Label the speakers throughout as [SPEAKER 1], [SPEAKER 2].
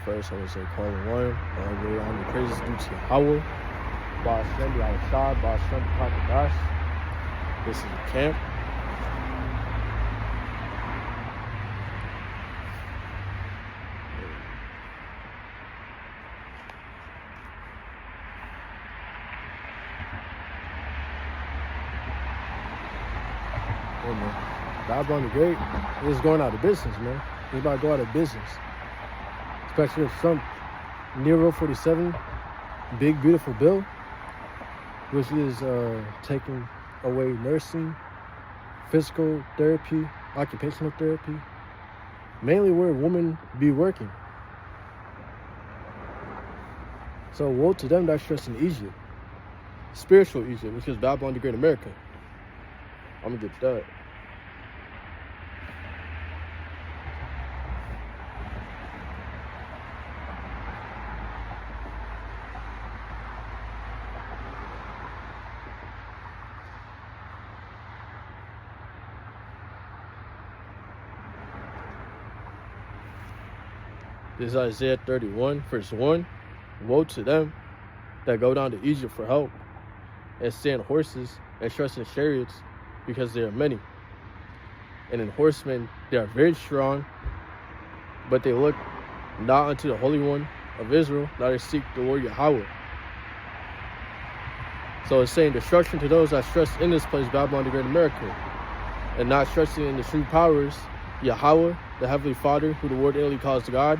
[SPEAKER 1] First, I would say call one. I'm the praises due to Yahweh. Ba'ashem Yahushua, Ba'ashem Kakadash. This is the camp. Hey, man. Babylon the Great is going out of business, man. He's about to go out of business. Especially with Trump, Nero 47, big, beautiful bill, which is taking away nursing, physical therapy, occupational therapy, mainly where women be working. So woe to them that's just in Egypt, spiritual Egypt, which is Babylon the Great America. I'm gonna get that. This is Isaiah 31, verse 1. Woe to them that go down to Egypt for help and stay in horses and trust in chariots, because they are many. And in horsemen they are very strong, but they look not unto the Holy One of Israel, neither seek the Lord Yahweh. So it's saying destruction to those that trust in this place, Babylon the Great America, and not trusting in the true powers, Yahweh, the Heavenly Father, who the word inly calls God,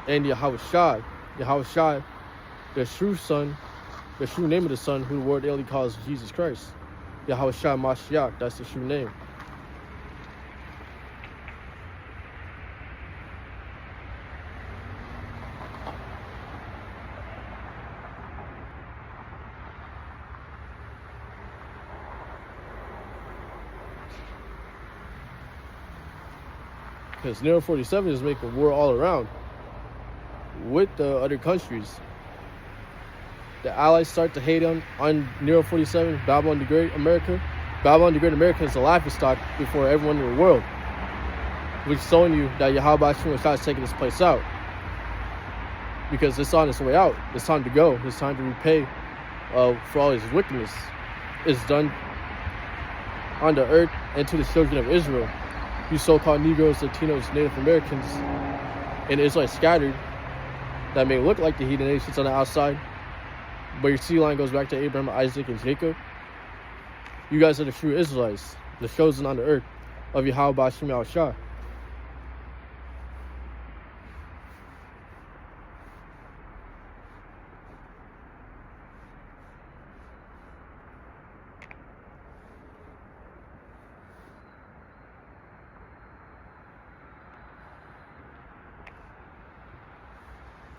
[SPEAKER 1] and Yahushua, the true Son, the true name of the Son, who the word inly calls Jesus Christ. Yahushua Mashiach, that's the true name. Because Nero 47 is making war all around with the other countries. The Allies start to hate him on Nero 47, Babylon the Great America. Babylon the Great America is the laughingstock before everyone in the world, which is showing you that Yahweh is taking this place out. Because it's on its way out. It's time to go. It's time to repay for all his wickedness. It's done on the earth and to the children of Israel. You so-called Negroes, Latinos, Native Americans, and Israelites scattered that may look like the heathen nations on the outside, but your sea line goes back to Abraham, Isaac, and Jacob. You guys are the true Israelites, the chosen on the earth of Yahweh Ba'ashem Yahushua.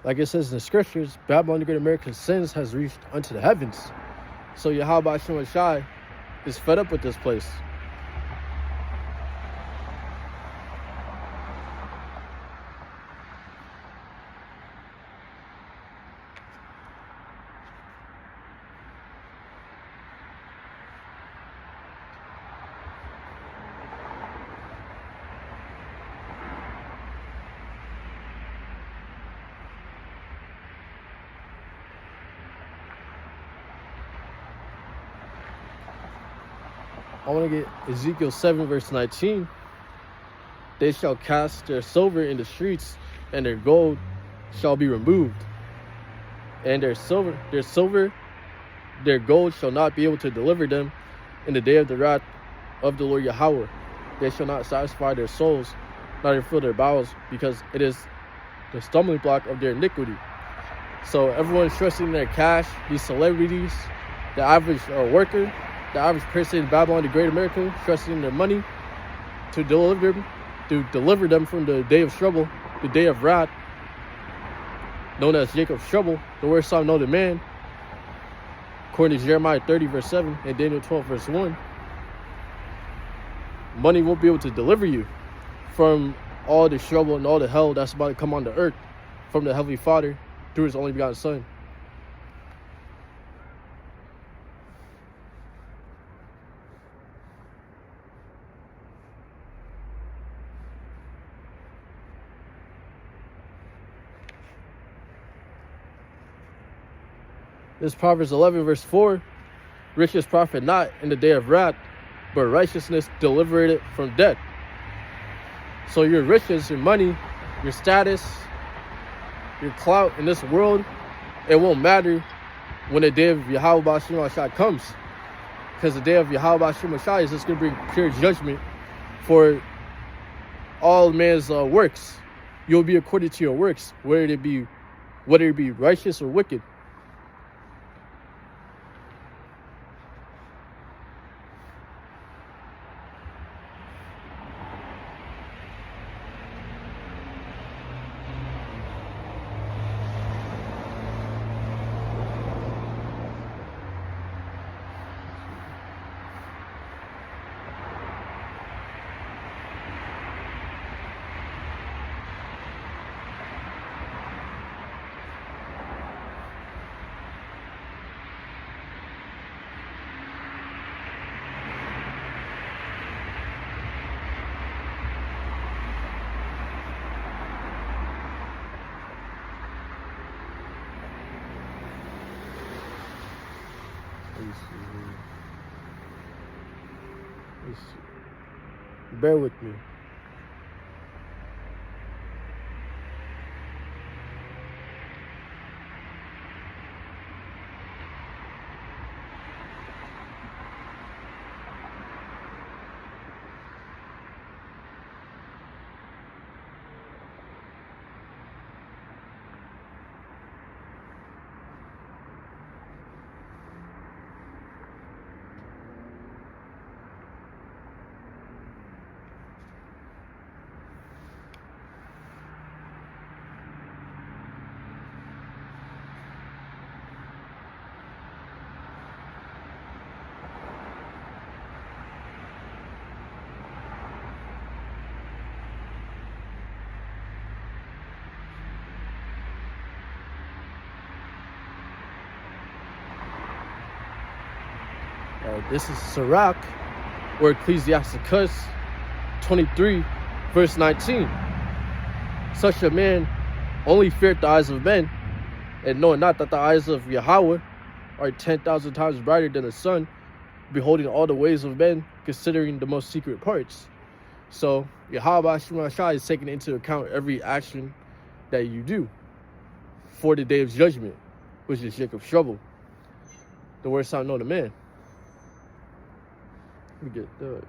[SPEAKER 1] Like it says in the scriptures, Babylon the Great America's sins has reached unto the heavens. So Yahweh Ba'ashem Yahushua is fed up with this place. I want to get Ezekiel 7 verse 19. They shall cast their silver in the streets, and their gold shall be removed. And their gold shall not be able to deliver them in the day of the wrath of the Lord Yahweh. They shall not satisfy their souls, neither fill their bowels, because it is the stumbling block of their iniquity. So everyone's trusting in their cash, these celebrities, the average worker, the average person in Babylon the Great America, trusting in their money to deliver them from the day of trouble, the day of wrath, known as Jacob's trouble, the worst time known to man, according to Jeremiah 30 verse 7 and Daniel 12 verse 1. Money won't be able to deliver you from all the trouble and all the hell that's about to come on the earth from the Heavenly Father through his only begotten Son. This Proverbs 11 verse 4, riches profit not in the day of wrath, but righteousness delivereth it from death. So your riches, your money, your status, your clout in this world, it won't matter when the day of Yahweh Ba'ashem Ashai comes. Because the day of Yahweh Ba'ashem Ashai is just going to bring pure judgment for all man's works. You'll be according to your works, whether it be righteous or wicked. Bear with me. This is Sirach, or Ecclesiasticus 23, verse 19. Such a man only feareth the eyes of men, and knoweth not that the eyes of Yahweh are 10,000 times brighter than the sun, beholding all the ways of men, considering the most secret parts. So Yahweh Ba'ashem is taking into account every action that you do for the day of judgment, which is Jacob's trouble. The worst time known to man. Let me get that.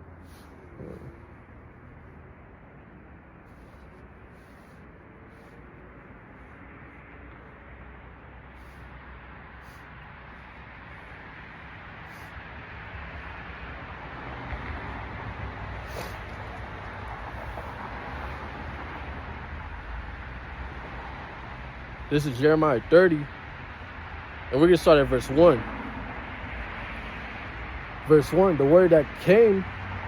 [SPEAKER 1] This is Jeremiah 30, and we're going to start at verse 1. Verse 1, the word that came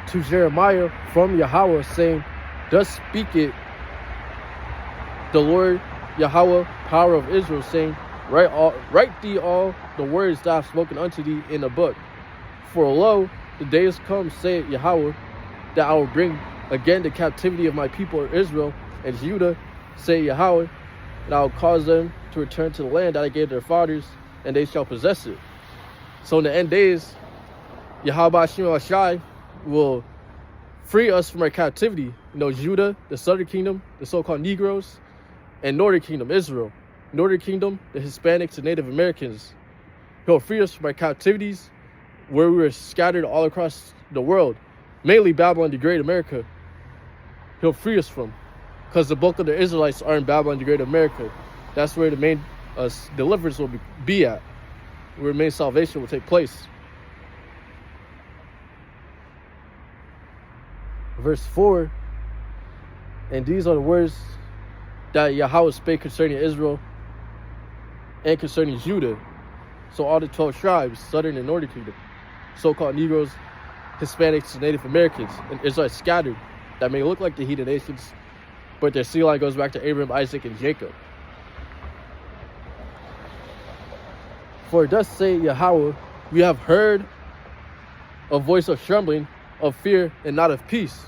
[SPEAKER 1] to Jeremiah from Yahweh, saying, thus speaketh the Lord Yahweh, power of Israel, saying, write thee all the words that I have spoken unto thee in a book. For lo, the days come, saith Yahweh, that I will bring again the captivity of my people Israel and Judah, saith Yahweh, and I will cause them to return to the land that I gave their fathers, and they shall possess it. So in the end days, Yahweh Ba'ashem Ashai will free us from our captivity. Judah, the southern kingdom, the so-called Negroes, and northern kingdom, Israel. Northern kingdom, the Hispanics and Native Americans. He'll free us from our captivities where we were scattered all across the world, mainly Babylon the Great America. He'll free us from, because the bulk of the Israelites are in Babylon the Great America. That's where the main deliverance will be at, where main salvation will take place. Verse 4, and these are the words that Yahweh spake concerning Israel and concerning Judah. So all the 12 tribes, southern and northern kingdom, so-called Negroes, Hispanics, and Native Americans, and Israelites scattered, that may look like the heathen nations, but their seed line goes back to Abraham, Isaac, and Jacob. For thus say Yahweh, we have heard a voice of trembling, of fear, and not of peace.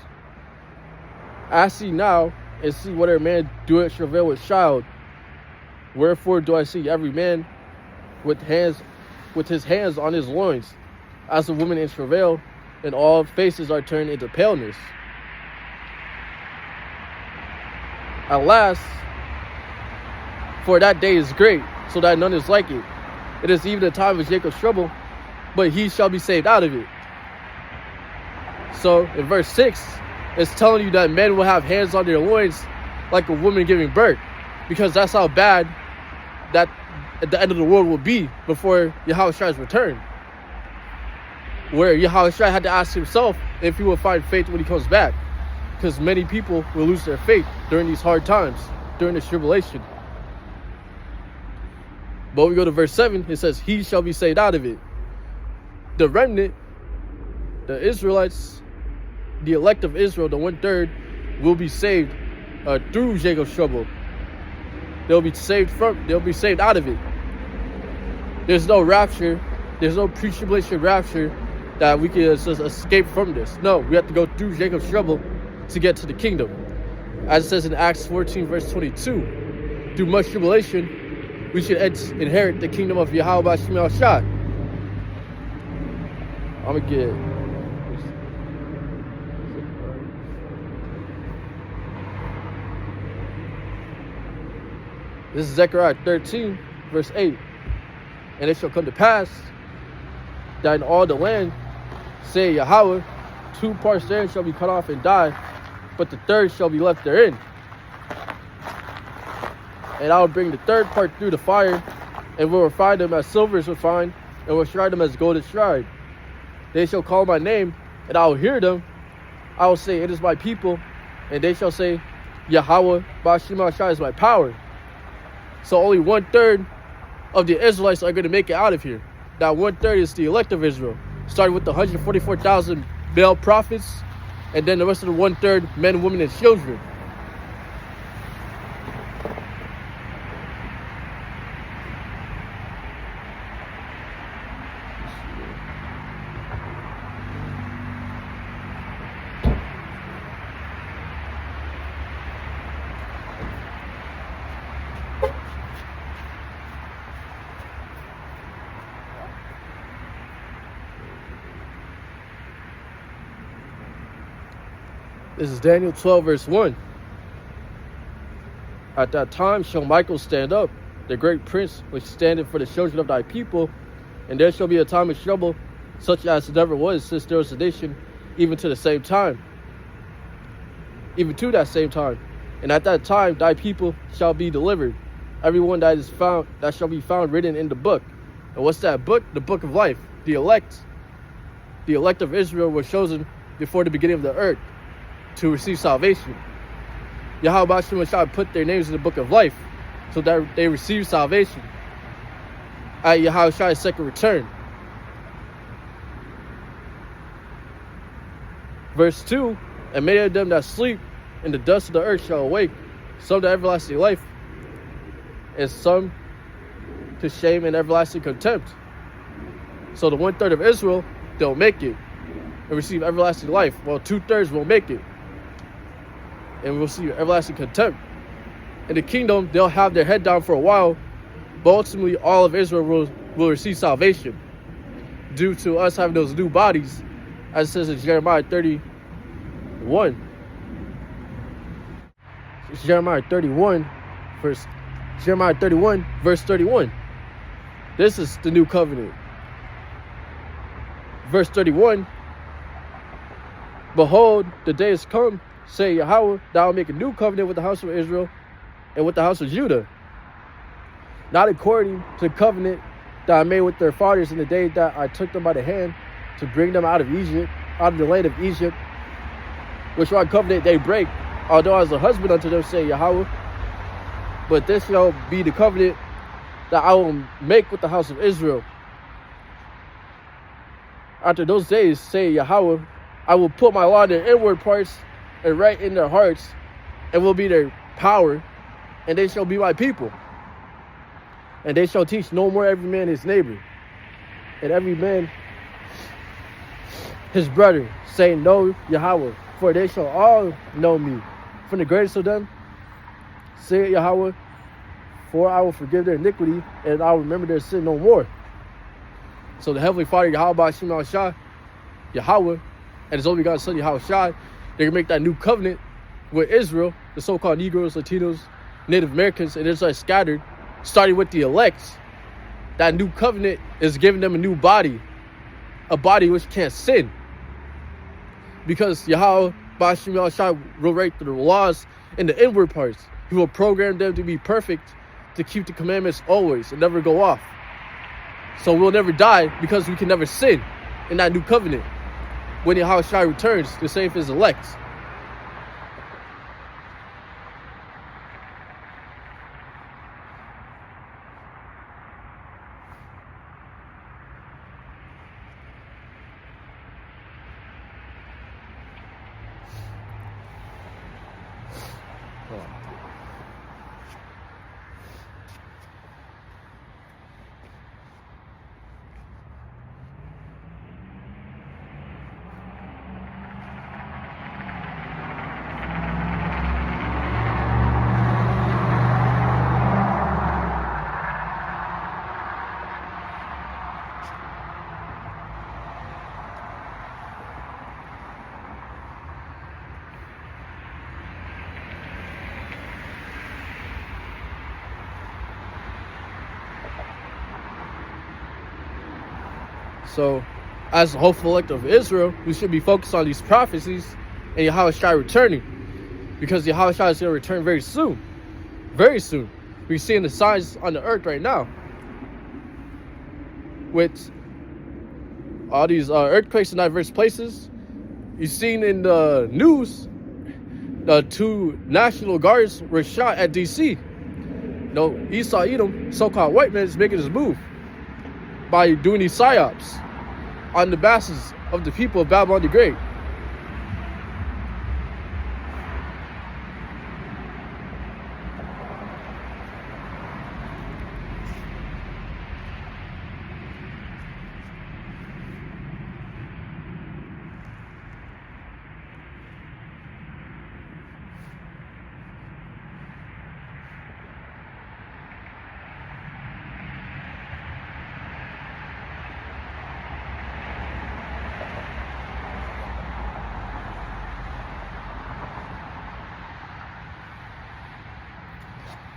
[SPEAKER 1] I see now, and see whether man doeth travail with child. Wherefore do I see every man with his hands on his loins, as a woman in travail, and all faces are turned into paleness. At last, for that day is great, so that none is like it. It is even the time of Jacob's trouble, but he shall be saved out of it. So in verse 6, it's telling you that men will have hands on their loins like a woman giving birth, because that's how bad that at the end of the world will be before Yahushua's return. Where Yahushua had to ask himself if he will find faith when he comes back, because many people will lose their faith during these hard times, during this tribulation. But when we go to verse 7, it says, he shall be saved out of it. The remnant, the Israelites, the elect of Israel, the 1/3, will be saved through Jacob's trouble. They'll be saved out of it. There's no rapture, there's no pre-tribulation rapture that we can just escape from this. No, we have to go through Jacob's trouble to get to the kingdom. As it says in Acts 14 verse 22, through much tribulation, we should inherit the kingdom of Yahweh B'Shem Yahushua. I'm going to get... This is Zechariah 13, verse 8. And it shall come to pass that in all the land, say Yahweh, 2 parts therein shall be cut off and die, but the 3rd shall be left therein. And I will bring the 3rd part through the fire, and will refine them as silver is refined, and will shred them as gold is shred. They shall call my name, and I will hear them. I will say, it is my people, and they shall say, Yahweh B'Shem Yahushua is my power. So only 1/3 of the Israelites are going to make it out of here. That 1/3 is the elect of Israel, starting with the 144,000 Baal prophets, and then the rest of the 1/3 men, women, and children. This is Daniel 12 verse 1. At that time shall Michael stand up, the great prince which standeth for the children of thy people, and there shall be a time of trouble, such as never was since there was a nation, even to the same time. Even to that same time. And at that time thy people shall be delivered, everyone that is found, that shall be found written in the book. And what's that book? The book of life. The elect of Israel were chosen before the beginning of the earth to receive salvation. Yahweh B'Shem Yahushua put their names in the book of life so that they receive salvation at Yahushua's second return. Verse 2, and many of them that sleep in the dust of the earth shall awake, some to everlasting life, and some to shame and everlasting contempt. So the 1/3 of Israel, they'll make it and receive everlasting life, while 2/3 won't make it and we'll see everlasting contempt. In the kingdom, they'll have their head down for a while, but ultimately all of Israel will receive salvation due to us having those new bodies, as it says in Jeremiah 31. It's Jeremiah 31, verse 31. This is the new covenant. Verse 31. Behold, the day is come, say Yahweh, that I will make a new covenant with the house of Israel and with the house of Judah, not according to the covenant that I made with their fathers in the day that I took them by the hand to bring them out of Egypt, out of the land of Egypt, which one covenant they break, although I was a husband unto them, say Yahweh. But this shall be the covenant that I will make with the house of Israel. After those days, say Yahweh, I will put my law in their inward parts and write in their hearts, and will be their power, and they shall be my people. And they shall teach no more every man his neighbor, and every man his brother, saying, Know Yahweh, for they shall all know me, from the greatest of them, say Yahweh, for I will forgive their iniquity, and I will remember their sin no more. So the Heavenly Father, Yahweh Shem Shai, Yahweh, and his only begotten Son, Yahweh Shai, they're going to make that new covenant with Israel, the so-called Negroes, Latinos, Native Americans, and Israelites scattered, starting with the elect. That new covenant is giving them a new body, a body which can't sin. Because Yahweh Ba'ashem Shai will write the laws in the inward parts. He will program them to be perfect, to keep the commandments always and never go off. So we'll never die because we can never sin in that new covenant. When Yahweh Shai returns to save his elect. So, as the hopeful elect of Israel, we should be focused on these prophecies and Yahweh Shai returning. Because Yahweh Shai is going to return very soon. Very soon. We're seeing the signs on the earth right now. With all these earthquakes in diverse places. You've seen in the news, the 2 National Guards were shot at D.C. Esau Edom, so-called white man, is making his move by doing these psyops on the masses of the people of Babylon the Great.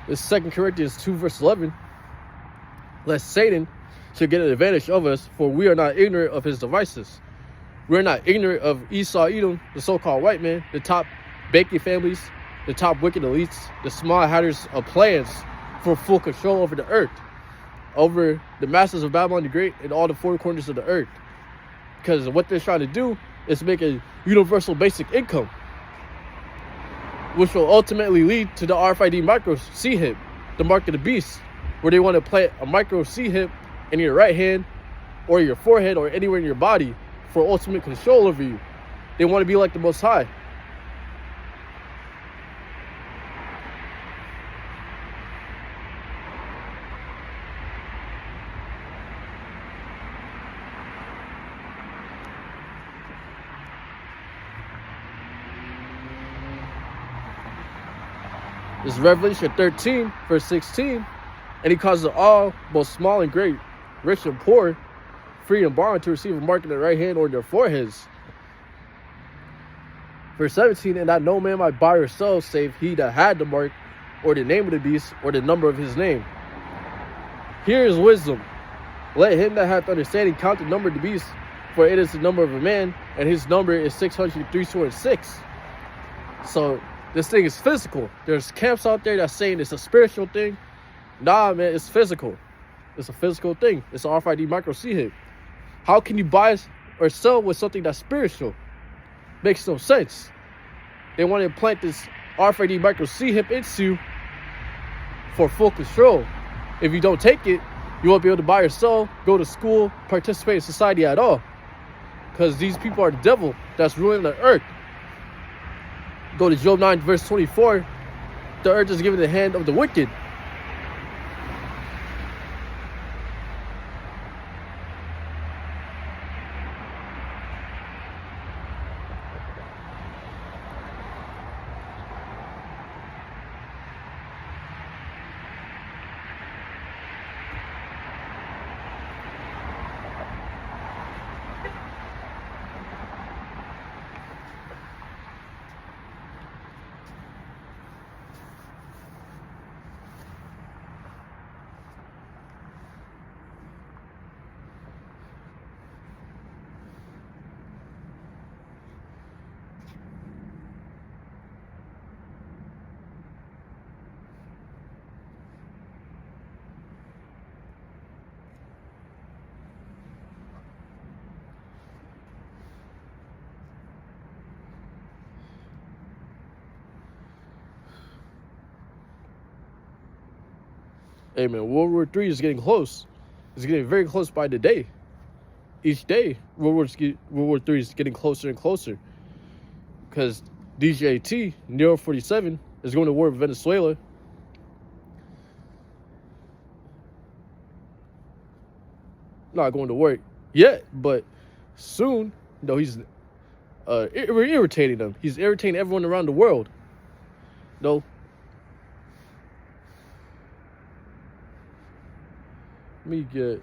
[SPEAKER 1] This 2 Corinthians 2 verse 11. Lest Satan should get an advantage of us, for we are not ignorant of his devices. We are not ignorant of Esau Edom, the so-called white man, the top banking families, the top wicked elites, the small hatters of plans for full control over the earth, over the masses of Babylon the Great and all the 4 corners of the earth. Because what they're trying to do is make a universal basic income, which will ultimately lead to the RFID micro C-hip, the mark of the beast, where they want to plant a micro C-hip in your right hand or your forehead or anywhere in your body for ultimate control over you. They want to be like the Most High. This is Revelation 13, verse 16. And he causes all, both small and great, rich and poor, free and bond, to receive a mark in their right hand or in their foreheads. Verse 17, and that no man might buy or sell, save he that had the mark, or the name of the beast, or the number of his name. Here is wisdom. Let him that hath understanding count the number of the beast, for it is the number of a man, and his number is 636. So this thing is physical. There's camps out there that's saying it's a spiritual thing. Nah, man, it's physical. It's a physical thing. It's an RFID micro C-hip. How can you buy or sell with something that's spiritual? Makes no sense. They want to implant this RFID micro C-hip into you for full control. If you don't take it, you won't be able to buy or sell, go to school, participate in society at all. Because these people are the devil that's ruling the earth. Go to Job 9, verse 24. The earth is given the hand of the wicked. Hey man, World War III is getting close. It's getting very close by the day. Each day, World War III is getting closer and closer. Because DJT, Nero 47, is going to war with Venezuela. Not going to work yet, but soon, he's irritating them. He's irritating everyone around the world. Let me get...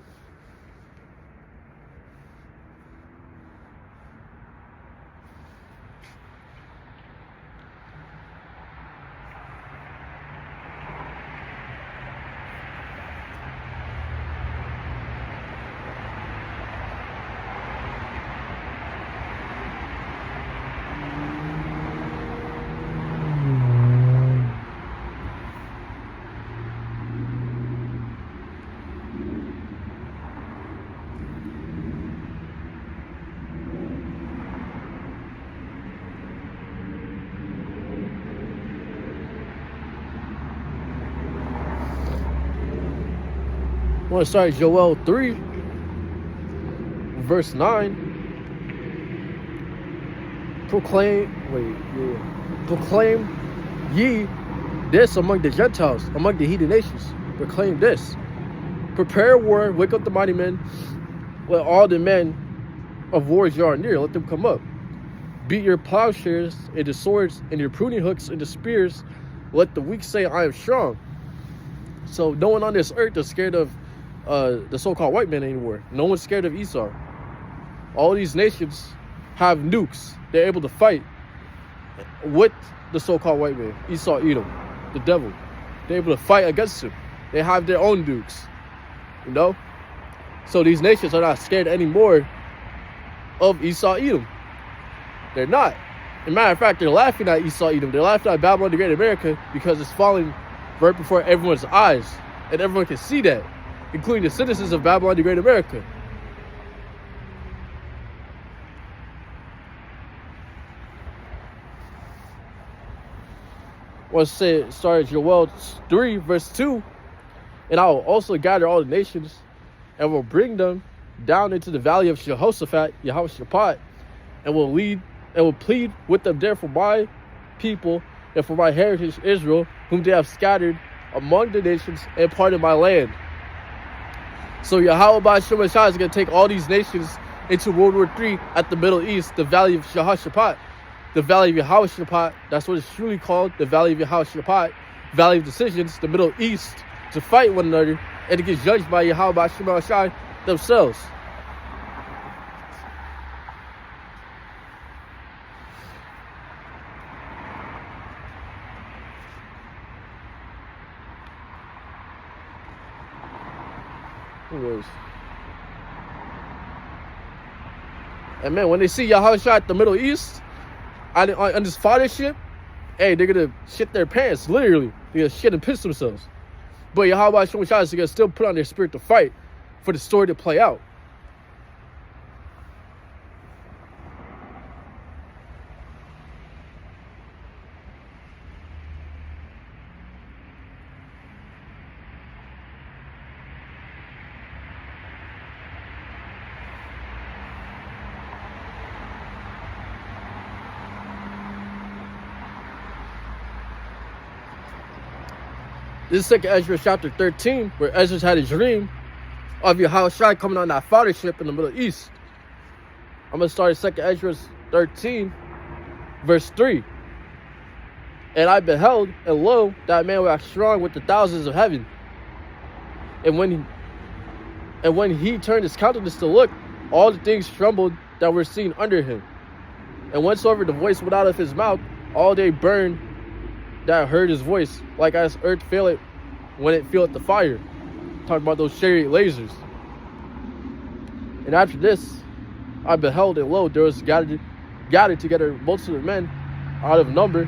[SPEAKER 1] I want to start Joel 3, verse 9. Proclaim ye this among the Gentiles, among the heathen nations. Proclaim this. Prepare war, wake up the mighty men. Let all the men of war draw near, let them come up. Beat your plowshares into swords, and your pruning hooks into spears. Let the weak say, I am strong. So no one on this earth is scared of the so-called white man anymore. No one's scared of Esau. All these nations have nukes. They're able to fight with the so-called white man, Esau, Edom, the devil. They're able to fight against him. They have their own nukes, So these nations are not scared anymore of Esau, Edom. They're not. As a matter of fact, they're laughing at Esau, Edom. They're laughing at Babylon the Great America because it's falling right before everyone's eyes, and everyone can see that, including the citizens of Babylon the Great America. I want to say, start Joel 3, verse 2. And I will also gather all the nations and will bring them down into the valley of Jehoshaphat, Yehoshaphat, and will plead with them there for my people and for my heritage Israel, whom they have scattered among the nations and parted my land. So Yahweh Shemashah is going to take all these nations into World War III at the Middle East, the Valley of Jehoshaphat. The Valley of Yehoshaphat, that's what it's truly called, the Valley of Yehoshaphat, Valley of Decisions, the Middle East, to fight one another and to get judged by Yahweh Shemashah themselves. And man, when they see Yahushua at the Middle East, on this fathership, hey, they're gonna shit their pants, literally. They're gonna shit and piss themselves. But Yahweh Shemashah is gonna still put on their spirit to fight for the story to play out. This is 2 Ezra chapter 13, where Ezra had a dream of Yahushua coming on that fathership in the Middle East. I'm going to start at 2 Ezra 13, verse 3. And I beheld, and lo, that man waxed strong with the thousands of heaven. And when he turned his countenance to look, all the things trembled that were seen under him. And whensoever the voice went out of his mouth, all they burned that heard his voice, like as earth faileth when it feeleth the fire. Talking about those chariot lasers. And after this, I beheld, and lo, there was gathered together multitude of men out of number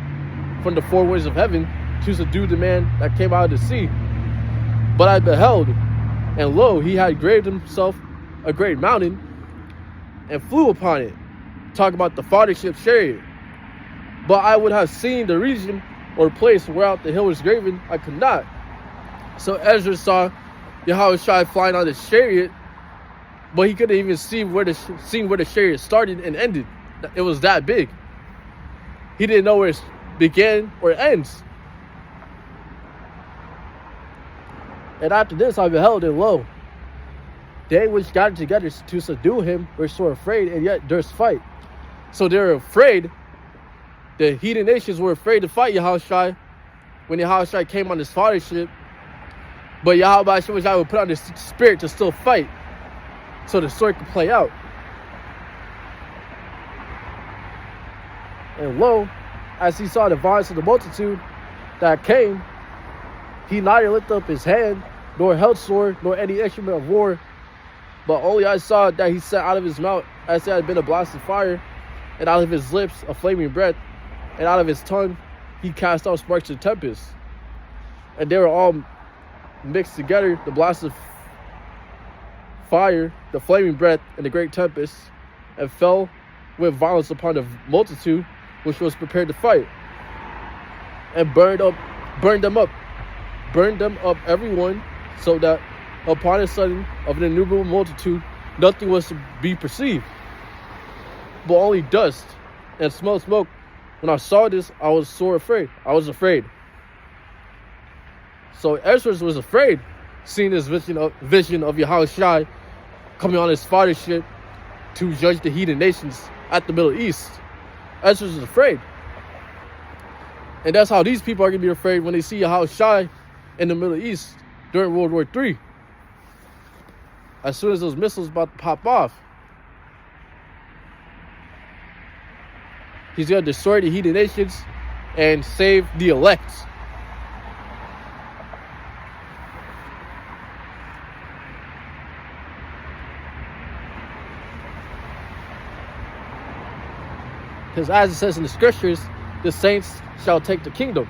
[SPEAKER 1] from the four winds of heaven to subdue the man that came out of the sea. But I beheld, and lo, he had graved himself a great mountain and flew upon it. Talking about the fathership chariot. But I would have seen the region or place whereout the hill was graven, I could not. So Ezra saw Yahushua flying on the chariot, but he couldn't even see where the chariot started and ended. It was that big. He didn't know where it began or ends. And after this I beheld, and lo, they which gathered together to subdue him were sore afraid, and yet durst fight. So they were afraid. The heathen nations were afraid to fight Yahushua when Yahushua came on his fathership. But Yahushua would put on his spirit to still fight, so the story could play out. And lo, as he saw the violence of the multitude that came, he neither lifted up his hand, nor held sword, nor any instrument of war, but only I saw that he sent out of his mouth as it had been a blast of fire, and out of his lips a flaming breath, and out of his tongue he cast out sparks of tempest. And they were all mixed together, the blast of fire, the flaming breath, and the great tempest, and fell with violence upon the multitude which was prepared to fight, and burned them up everyone, so that upon the sudden of an innumerable multitude nothing was to be perceived, but only dust and smoke. When I saw this, I was sore afraid. I was afraid. So Ezra was afraid, seeing this vision of Yahushua coming on his fathership to judge the heathen nations at the Middle East. Ezra was afraid. And that's how these people are going to be afraid when they see Yahushua in the Middle East during World War III. As soon as those missiles about to pop off, he's going to destroy the heathen nations and save the elect. Because as it says in the scriptures, the saints shall take the kingdom.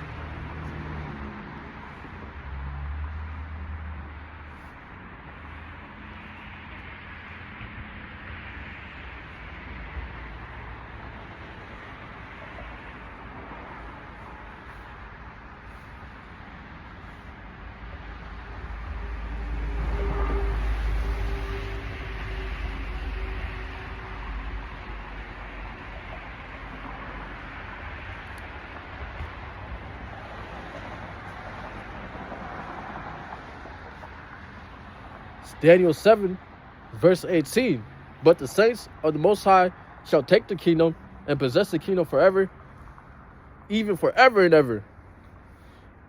[SPEAKER 1] Daniel 7, verse 18. But the saints of the Most High shall take the kingdom and possess the kingdom forever, even forever and ever.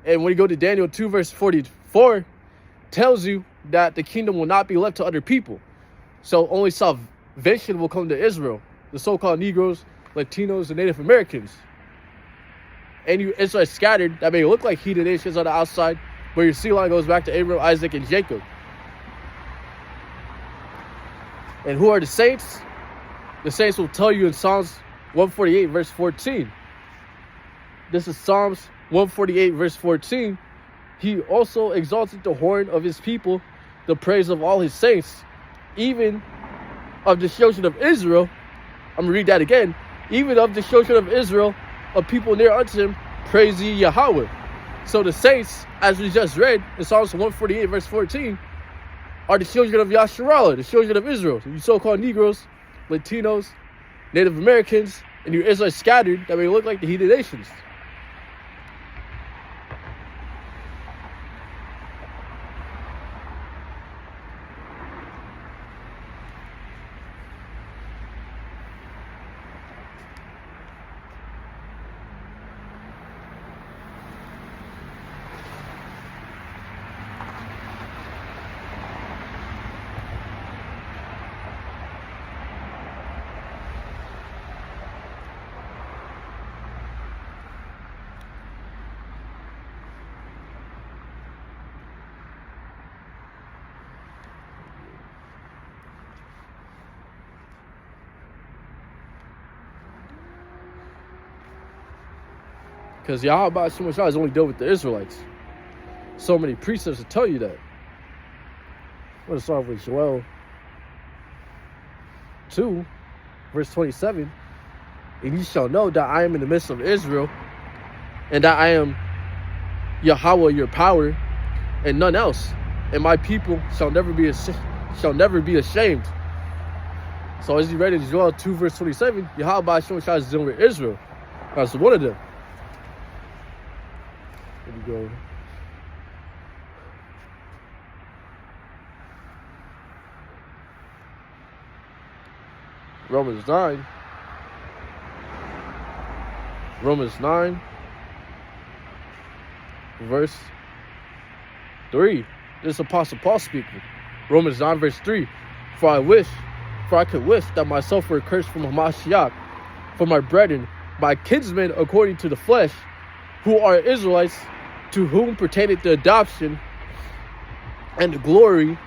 [SPEAKER 1] And when you go to Daniel 2, verse 44, tells you that the kingdom will not be left to other people. So only salvation will come to Israel, the so-called Negroes, Latinos, and Native Americans. And you Israel scattered, that may look like heathen nations on the outside, but your sea line goes back to Abraham, Isaac, and Jacob. And who are the saints? The saints will tell you in Psalms 148, verse 14. This is Psalms 148, verse 14. He also exalted the horn of his people, the praise of all his saints, even of the children of Israel. I'm going to read that again. Even of the children of Israel, a people near unto him, praise ye Yahweh. So the saints, as we just read in Psalms 148, verse 14, are the children of Yasharallah, the children of Israel. You so-called Negroes, Latinos, Native Americans, and your Israel scattered that may look like the heathen nations. Because Yahweh Shema is only dealt with the Israelites. So many precepts to tell you that. I'm going to start with Joel 2, verse 27. And ye shall know that I am in the midst of Israel, and that I am Yahweh your power, and none else, and my people shall never be ashamed. So as you read in Joel 2 verse 27, Yahweh Shem Shai is dealing with Israel. That's one of them. Here we go. Romans 9 verse 3. This is Apostle Paul speaking. Romans 9 verse 3. For I could wish that myself were cursed from Hamashiach, for my brethren, my kinsmen according to the flesh, who are Israelites, to whom pertaineth the adoption and the glory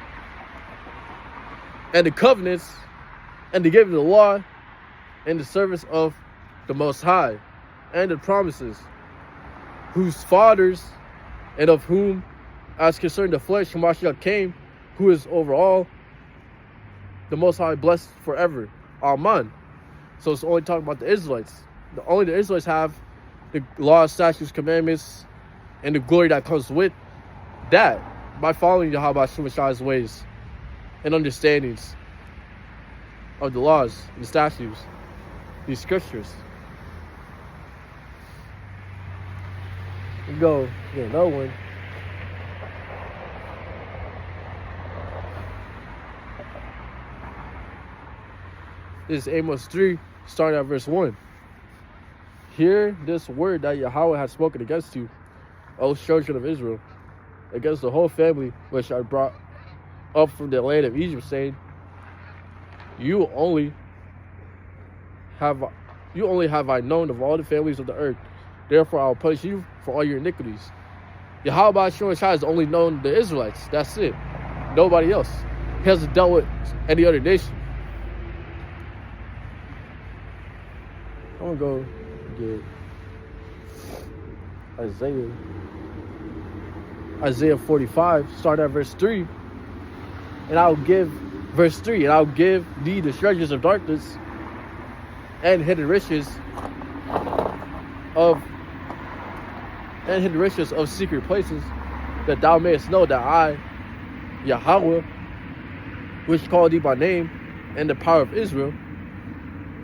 [SPEAKER 1] and the covenants and the giving of the law and the service of the Most High and the promises, whose fathers and of whom, as concerning the flesh, Hamashiach came, who is over all, the Most High blessed forever. Amen. So it's only talking about the Israelites. Only the Israelites have the law, statutes, commandments, and the glory that comes with that by following Yahweh Shem Shai's ways and understandings of the laws and the statutes, these scriptures. We go get another one. This is Amos 3, starting at verse 1. Hear this word that Yahweh has spoken against you, O children of Israel, against the whole family which I brought up from the land of Egypt, saying, You only have I known of all the families of the earth. Therefore I will punish you for all your iniquities. Yahweh Shem Shai has only known the Israelites. That's it. Nobody else. He hasn't dealt with any other nation. I'm going to go get Isaiah 45, start at verse 3. And I'll give, verse 3, and I'll give thee the treasures of darkness and hidden riches of secret places, that thou mayest know that I, Yahweh, which called thee by name, and the power of Israel,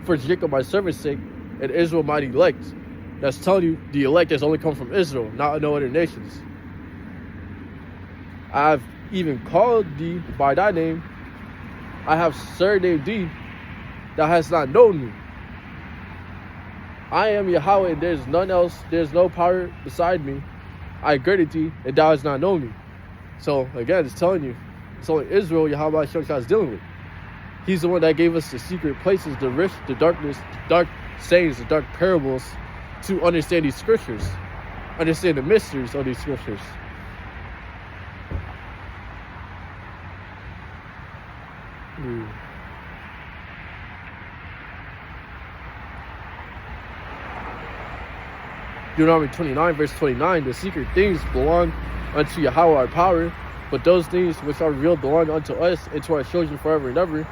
[SPEAKER 1] for Jacob my servant's sake, and Israel my elect. That's telling you the elect has only come from Israel, not no other nations. I have even called thee by thy name. I have surnamed thee, thou hast not known me. I am Yahweh, and there is none else. There is no power beside me. I girded thee, and thou hast not known me. So again, it's telling you, it's only Israel Yahweh Shem Shai is dealing with. He's the one that gave us the secret places, the risk, the darkness, the dark sayings, the dark parables, to understand these scriptures, understand the mysteries of these scriptures. Deuteronomy 29 verse 29, the secret things belong unto Yahweh our power, but those things which are revealed belong unto us and to our children forever and ever,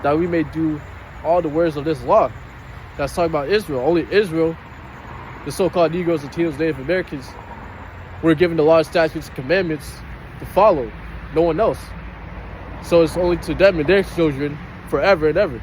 [SPEAKER 1] that we may do all the words of this law. That's talking about Israel. Only Israel, the so-called Negroes, Latinos, Native Americans, were given the law, statutes, and commandments to follow. No one else. So it's only to them and their children forever and ever.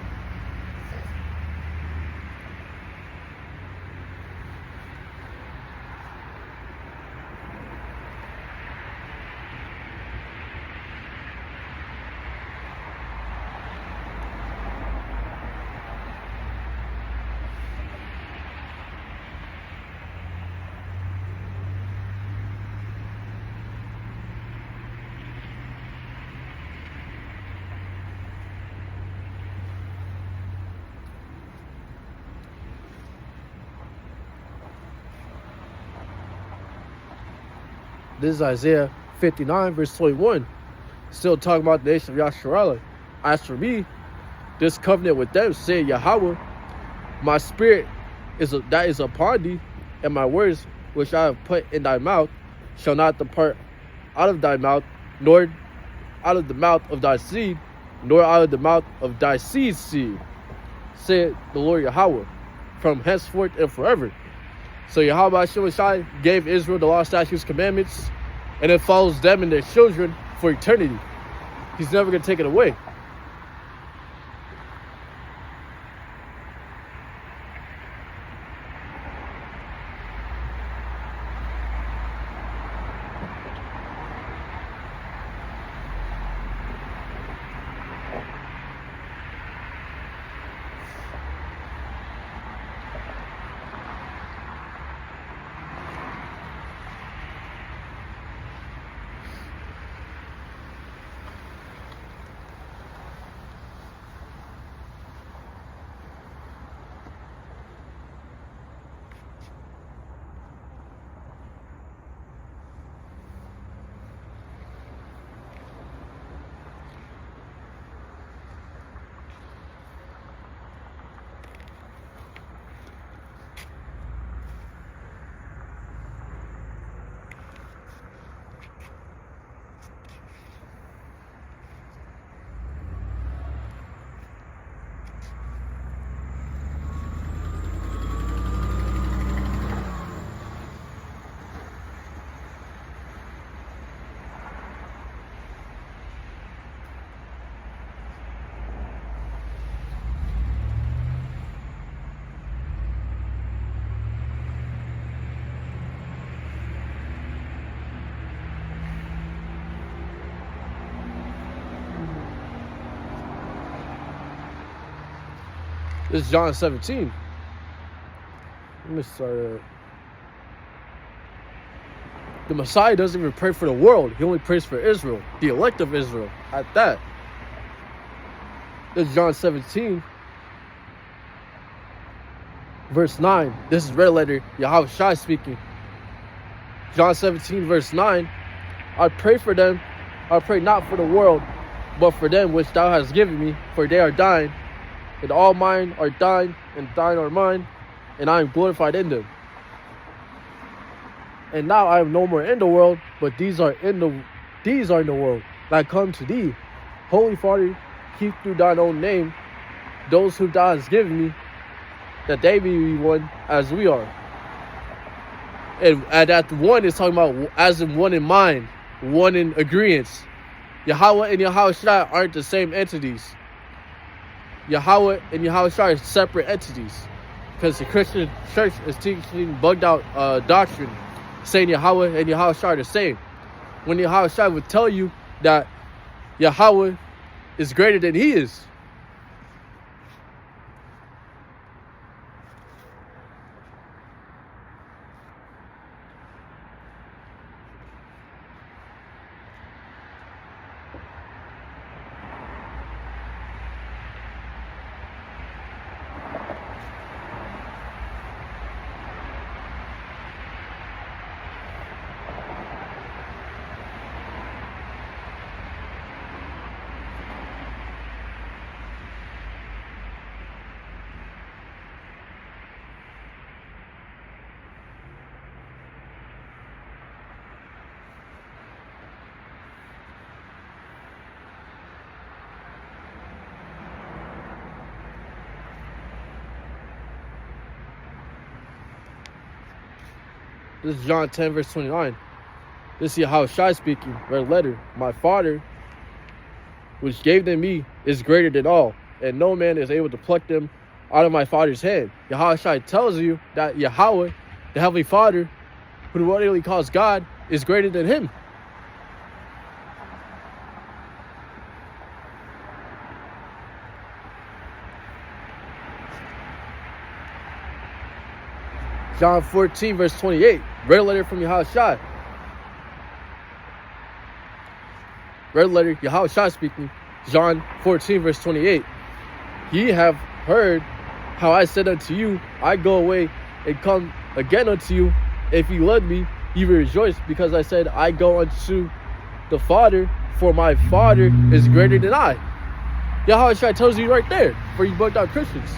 [SPEAKER 1] This is Isaiah 59 verse 21. Still talking about the nation of Yasharallah. As for me, this covenant with them, said Yahweh, my spirit that is upon thee, and my words which I have put in thy mouth shall not depart out of thy mouth, nor out of the mouth of thy seed, nor out of the mouth of thy seed's seed, said the Lord Yahweh, from henceforth and forever. So Yahweh Shem Shai gave Israel the law, statutes, commandments, and it follows them and their children for eternity. He's never going to take it away. This is John 17. Let me start it. The Messiah doesn't even pray for the world. He only prays for Israel, the elect of Israel, at that. This is John 17, verse 9. This is red letter, Yahawashi speaking. John 17, verse 9. I pray for them. I pray not for the world, but for them which thou hast given me, for they are thine. And all mine are thine, and thine are mine, and I am glorified in them. And now I am no more in the world, but these are in the world. And I come to thee. Holy Father, keep through thine own name those whom thou hast given me, that they be one as we are. And that one is talking about as in one in mind, one in agreement. Yahweh and Yahawashi aren't the same entities. Yahweh and Yahawashi are separate entities, because the Christian church is teaching bugged out doctrine, saying Yahweh and Yahawashi are the same, when Yahawashi would tell you that Yahweh is greater than he is. This is John 10, verse 29. This is Yahawashi speaking, red letter. My Father, which gave them me, is greater than all, and no man is able to pluck them out of my Father's hand. Yahawashi tells you that Yahweh, the Heavenly Father, who what he calls God, is greater than him. John 14, verse 28. Red letter from Yahawashi. Red letter, Yahawashi speaking. John 14, verse 28. Ye have heard how I said unto you, I go away and come again unto you. If ye love me, ye will rejoice, because I said, I go unto the Father, for my Father is greater than I. Yahawashi tells you right there, for you bugged out Christians.